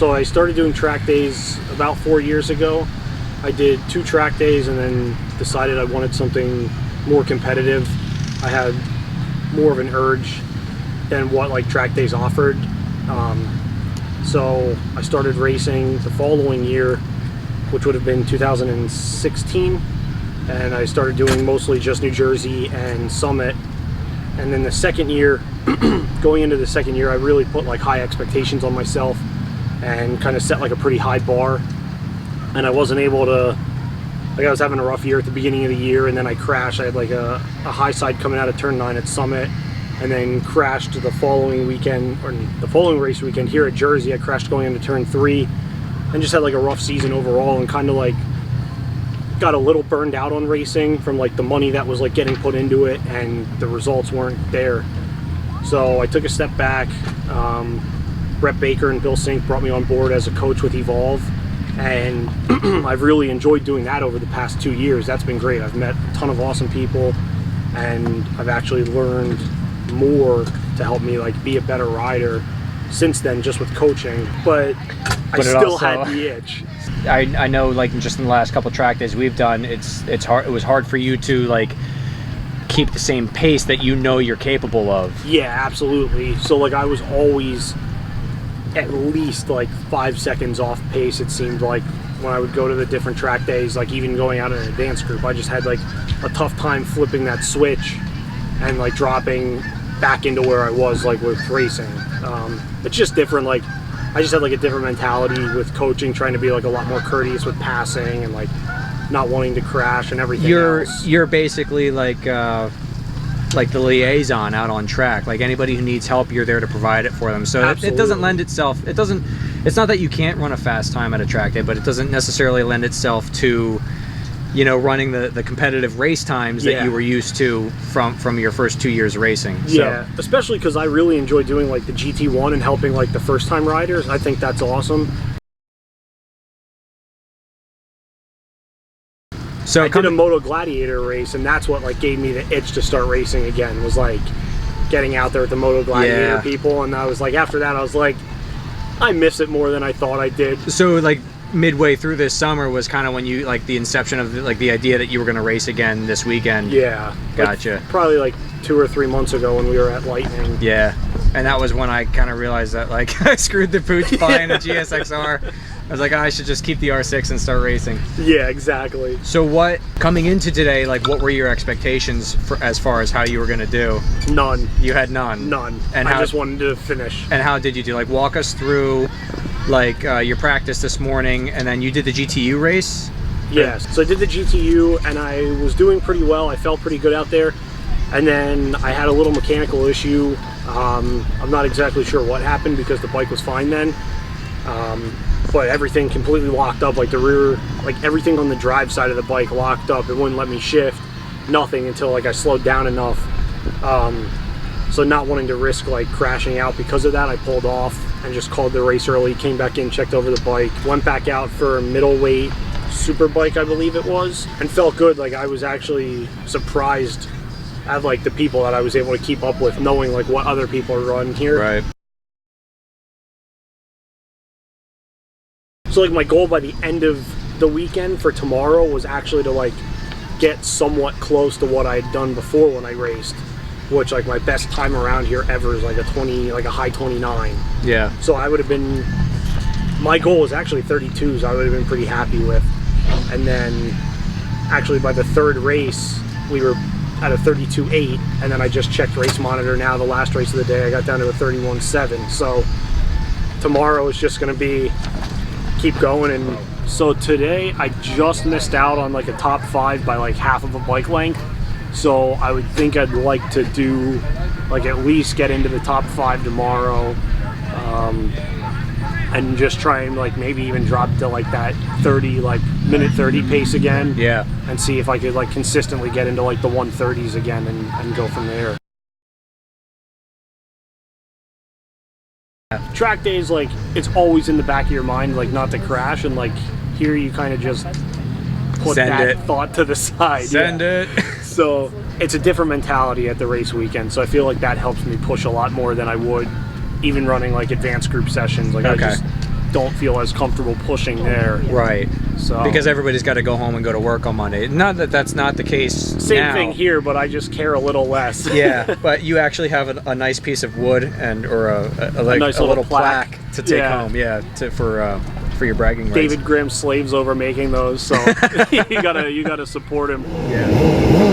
So I started doing track days about 4 years ago. I did 2 track days and then decided I wanted something more competitive. I had more of an urge than what like track days offered. So I started racing the following year, which would have been 2016. And I started doing mostly just New Jersey and Summit. And then the second year, going into the second year, I really put like high expectations on myself and kind of set like a pretty high bar. And I wasn't able to, like I was having a rough year at the beginning of the year, and then I crashed. I had like a high side coming out of turn 9 at Summit, and then crashed the following weekend, or the following race weekend here at Jersey. I crashed going into turn 3 and just had like a rough season overall, and kind of like got a little burned out on racing from like the money that was like getting put into it, and the results weren't there. So I took a step back. Brett Baker and Bill Sink brought me on board as a coach with Evolve, and I've really enjoyed doing that over the past 2 years. That's been great. I've met a ton of awesome people, and I've actually learned more to help me like be a better rider since then, just with coaching. But I still had the itch. I know, like just in the last couple track days we've done, it's hard. It was hard for you to like keep the same pace that you know you're capable of. Yeah, absolutely. So like I was always at least like 5 seconds off pace, it seemed like, when I would go to the different track days. Like even going out in an advanced group, I just had like a tough time flipping that switch and like dropping back into where I was like with racing. It's just different. Like I just had like a different mentality with coaching, trying to be like a lot more courteous with passing and like not wanting to crash and everything else. You're basically like the liaison out on track. Like anybody who needs help, you're there to provide it for them. So it doesn't lend itself, it's not that you can't run a fast time at a track day, but it doesn't necessarily lend itself to, you know, running the competitive race times that you were used to from your first 2 years racing. Yeah, so, especially because I really enjoy doing like the GT1 and helping like the first time riders. I think that's awesome. So I did a Moto Gladiator race, and that's what like gave me the itch to start racing again, was like getting out there with the Moto Gladiator people. And I was like, after that I was like, I miss it more than I thought I did. So like midway through this summer was kind of when you, like the inception of like the idea that you were going to race again this weekend. Yeah, gotcha. Like, probably like 2 or 3 months ago when we were at Lightning. Yeah, and that was when I kind of realized that like I screwed the pooch buying a GSXR. I was like, oh, I should just keep the R6 and start racing. Yeah, exactly. So what, coming into today, like what were your expectations for as far as how you were going to do? None. You had none? None. And I just wanted to finish. And how did you do? Like walk us through like your practice this morning, and then you did the GTU race? Yes. So I did the GTU and I was doing pretty well. I felt pretty good out there. And then I had a little mechanical issue. I'm not exactly sure what happened because the bike was fine then. But everything completely locked up, like the rear, like everything on the drive side of the bike locked up. It wouldn't let me shift, nothing, until like I slowed down enough. So not wanting to risk like crashing out because of that, I pulled off and just called the race early, came back in, checked over the bike, went back out for a middleweight super bike, I believe it was, and felt good. Like I was actually surprised at like the people that I was able to keep up with, knowing like what other people run here. Right. So like my goal by the end of the weekend for tomorrow was actually to like get somewhat close to what I had done before when I raced, which like my best time around here ever is like a high 29. Yeah. So I would have been, my goal was actually 32s. I would have been pretty happy with. And then actually by the third race we were at a 32.8, and then I just checked Race Monitor now, the last race of the day I got down to a 31.7. So tomorrow is just going to be keep going. And so today I just missed out on like a top 5 by like half of a bike length. So I would think I'd like to do like at least get into the top 5 tomorrow, and just try and like maybe even drop to like that 30, like minute 30 pace again. Yeah. And see if I could like consistently get into like the 130s again and go from there. Track days, like it's always in the back of your mind, like not to crash, and like here you kind of just put thought to the side. Send it. So it's a different mentality at the race weekend, so I feel like that helps me push a lot more than I would even running like advanced group sessions. Like I just don't feel as comfortable pushing there. Right. So Because everybody's got to go home and go to work on Monday. Not that that's not the case same now. thing here, but I just care a little less. Yeah, but you actually have a nice piece of wood or a nice little plaque. plaque to take home. Yeah, for your bragging rights. David Grimm slaves over making those, so you gotta support him. Yeah.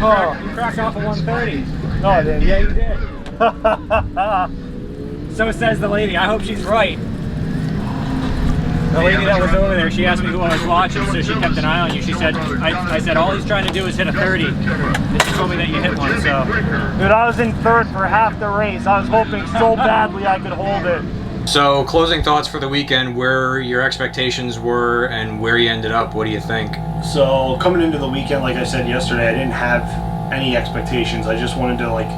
Oh, you cracked off a 130. no, I didn't. Yeah, you did. So says the lady. I hope she's right. The lady that was over there, she asked me who I was watching, so she kept an eye on you. She said, I said, all he's trying to do is hit a 30. And she told me that you hit one, so. Dude, I was in third for half the race. I was hoping so badly I could hold it. So, closing thoughts for the weekend, where your expectations were and where you ended up, what do you think? So, coming into the weekend, like I said yesterday, I didn't have any expectations. I just wanted to, like,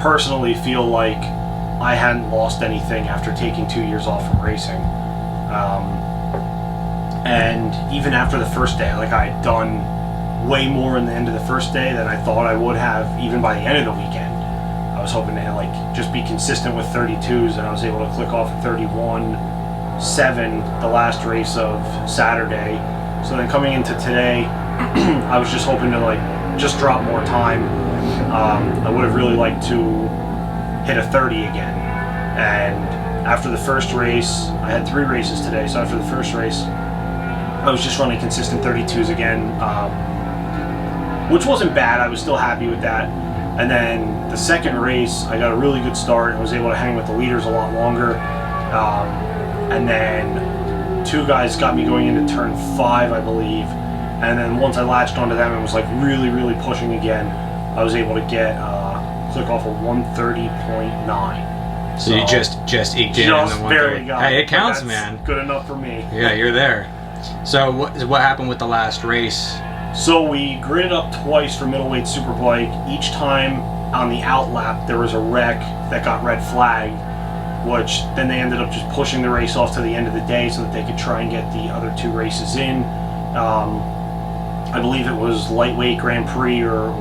personally feel like I hadn't lost anything after taking 2 years off from racing. And even after the first day, like, I had done way more in the end of the first day than I thought I would have even by the end of the weekend. I was hoping to, like, just be consistent with 32s, and I was able to click off at 31.7 the last race of Saturday. So then coming into today, I was just hoping to, like, just drop more time. I would have really liked to hit a 30 again. And after the first race, I had 3 races today, so after the first race, I was just running consistent 32s again, which wasn't bad. I was still happy with that. And then the second race, I got a really good start and was able to hang with the leaders a lot longer. And then 2 guys got me going into turn 5, I believe. And then once I latched onto them and was, like, really, really pushing again, I was able to get click off a 130.9. So you just eked in the 130. Hey, it counts, man. Good enough for me. Yeah, you're there. So what happened with the last race? So we gridded up twice for middleweight superbike. Each time on the out lap there was a wreck that got red flagged, which then they ended up just pushing the race off to the end of the day so that they could try and get the other 2 races in. I believe it was lightweight Grand Prix or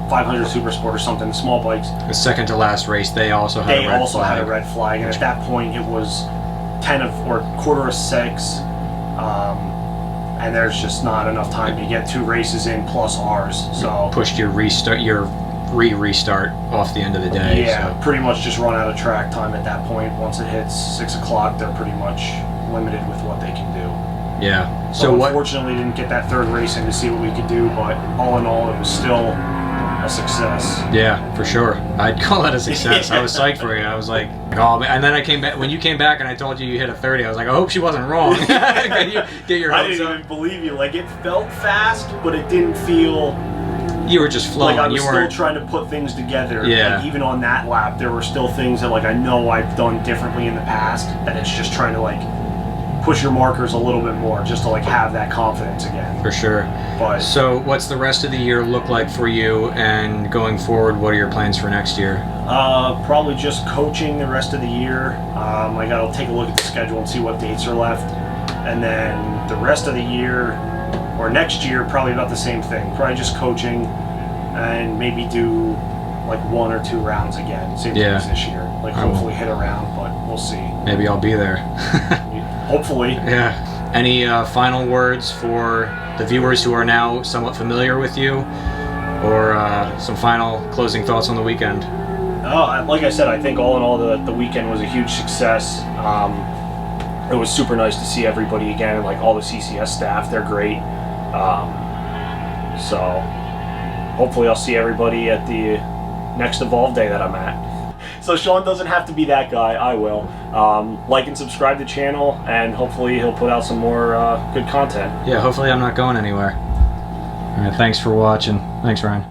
500 Super Sport or something, the small bikes. The second to last race, they also had a red flag. Had a red flag, and at that point it was 6:15. And there's just not enough time to get 2 races in plus ours. So pushed your restart, restart off the end of the day. Yeah, so. Pretty much just run out of track time at that point. Once it hits 6 o'clock, they're pretty much limited with what they can do. Yeah. So unfortunately, didn't get that 3rd race in to see what we could do, but all in all, it was still a success. Yeah, for sure. I'd call it a success. I was psyched for you. I was like, oh, man. And then I came back, when you came back and I told you hit a 30, I was like, I hope she wasn't wrong. Get your hopes I didn't even believe you. Like, it felt fast, but it didn't feel... You were just flowing. Like, I was still trying to put things together. Yeah. Like, even on that lap, there were still things that, like, I know I've done differently in the past, that it's just trying to, like, push your markers a little bit more just to, like, have that confidence again. For sure. But so what's the rest of the year look like for you, and going forward, what are your plans for next year? Probably just coaching the rest of the year. I gotta take a look at the schedule and see what dates are left. And then the rest of the year, or next year, probably about the same thing. Probably just coaching and maybe do like 1 or 2 rounds again. Same thing as this year. Like, hopefully hit a round, but we'll see. Maybe I'll be there. Hopefully. Yeah. Any final words for the viewers who are now somewhat familiar with you, or some final closing thoughts on the weekend? Like I said, I think all in all, the weekend was a huge success. It was super nice to see everybody again, and like all the CCS staff, they're great. So hopefully I'll see everybody at the next Evolve Day that I'm at. So Sean doesn't have to be that guy, I will. Like and subscribe to the channel, and hopefully he'll put out some more good content. Yeah, hopefully I'm not going anywhere. All right, thanks for watching. Thanks, Ryan.